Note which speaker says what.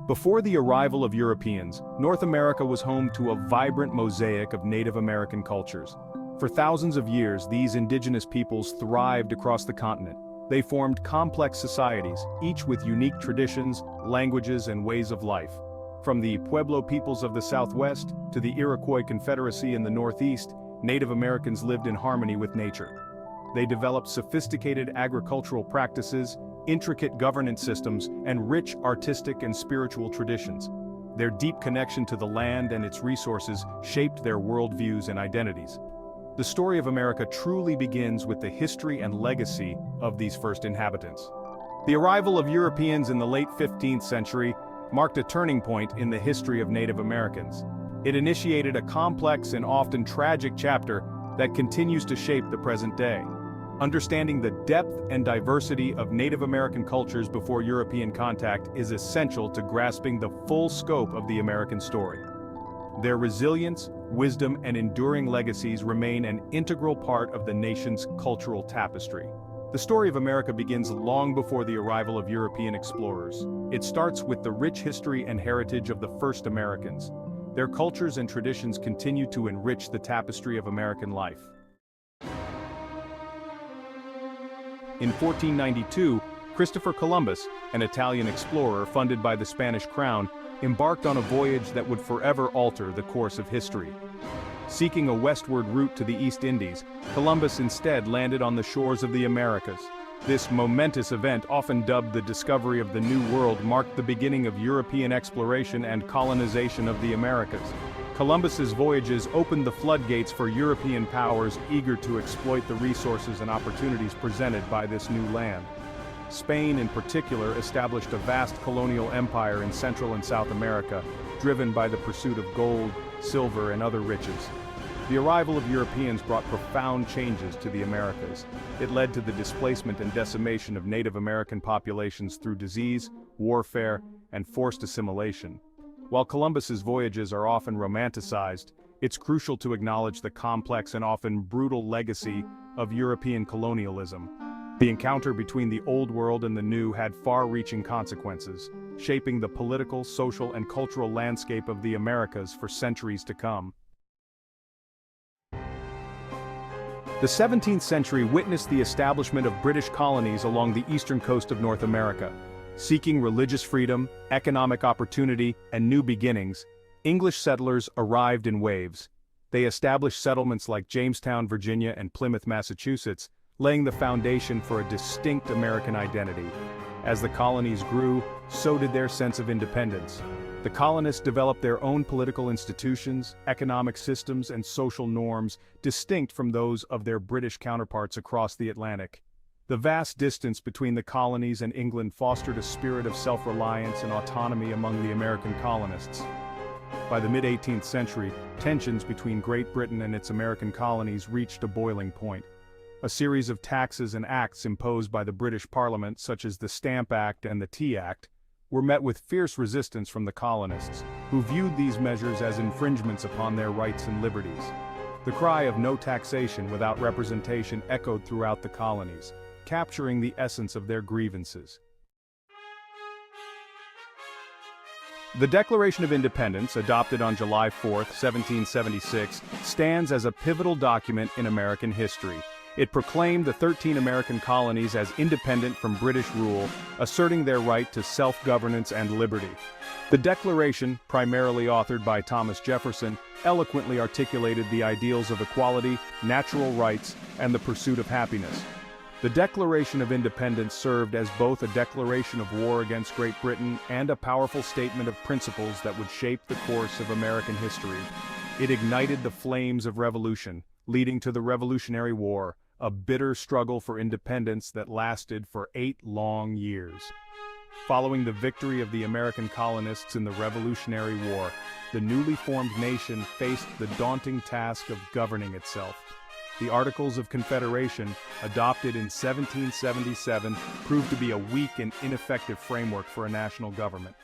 Speaker 1: Before the arrival of Europeans, North America was home to a vibrant mosaic of Native American cultures. For thousands of years, these indigenous peoples thrived across the continent. They formed complex societies, each with unique traditions, languages, and ways of life. From the Pueblo peoples of the Southwest to the Iroquois Confederacy in the Northeast, Native Americans lived in harmony with nature. They developed sophisticated agricultural practices, intricate governance systems, and rich artistic and spiritual traditions. Their deep connection to the land and its resources shaped their worldviews and identities. The story of America truly begins with the history and legacy of these first inhabitants. The arrival of Europeans in the late 15th century marked a turning point in the history of Native Americans. It initiated a complex and often tragic chapter that continues to shape the present day. Understanding the depth and diversity of Native American cultures before European contact is essential to grasping the full scope of the American story. Their resilience, wisdom, and enduring legacies remain an integral part of the nation's cultural tapestry. The story of America begins long before the arrival of European explorers. It starts with the rich history and heritage of the first Americans. Their cultures and traditions continue to enrich the tapestry of American life. In 1492, Christopher Columbus, an Italian explorer funded by the Spanish crown, embarked on a voyage that would forever alter the course of history. Seeking a westward route to the East Indies, Columbus instead landed on the shores of the Americas. This momentous event, often dubbed the discovery of the New World, marked the beginning of European exploration and colonization of the Americas. Columbus's voyages opened the floodgates for European powers eager to exploit the resources and opportunities presented by this new land. Spain, in particular, established a vast colonial empire in Central and South America, driven by the pursuit of gold, silver, and other riches. The arrival of Europeans brought profound changes to the Americas. It led to the displacement and decimation of Native American populations through disease, warfare, and forced assimilation. While Columbus's voyages are often romanticized, it's crucial to acknowledge the complex and often brutal legacy of European colonialism. The encounter between the Old World and the New had far-reaching consequences, shaping the political, social, and cultural landscape of the Americas for centuries to come. The 17th century witnessed the establishment of British colonies along the eastern coast of North America. Seeking religious freedom, economic opportunity, and new beginnings, English settlers arrived in waves. They established settlements like Jamestown, Virginia, and Plymouth, Massachusetts, laying the foundation for a distinct American identity. As the colonies grew, so did their sense of independence. The colonists developed their own political institutions, economic systems, and social norms, distinct from those of their British counterparts across the Atlantic. The vast distance between the colonies and England fostered a spirit of self-reliance and autonomy among the American colonists. By the mid-18th century, tensions between Great Britain and its American colonies reached a boiling point. A series of taxes and acts imposed by the British Parliament, such as the Stamp Act and the Tea Act, were met with fierce resistance from the colonists, who viewed these measures as infringements upon their rights and liberties. The cry of no taxation without representation echoed throughout the colonies, capturing the essence of their grievances. The Declaration of Independence, adopted on July 4, 1776, stands as a pivotal document in American history. It proclaimed the 13 American colonies as independent from British rule, asserting their right to self-governance and liberty. The Declaration, primarily authored by Thomas Jefferson, eloquently articulated the ideals of equality, natural rights, and the pursuit of happiness. The Declaration of Independence served as both a declaration of war against Great Britain and a powerful statement of principles that would shape the course of American history. It ignited the flames of revolution, leading to the Revolutionary War, a bitter struggle for independence that lasted for 8 long years. Following the victory of the American colonists in the Revolutionary War, the newly formed nation faced the daunting task of governing itself. The Articles of Confederation, adopted in 1777, proved to be a weak and ineffective framework for a national government.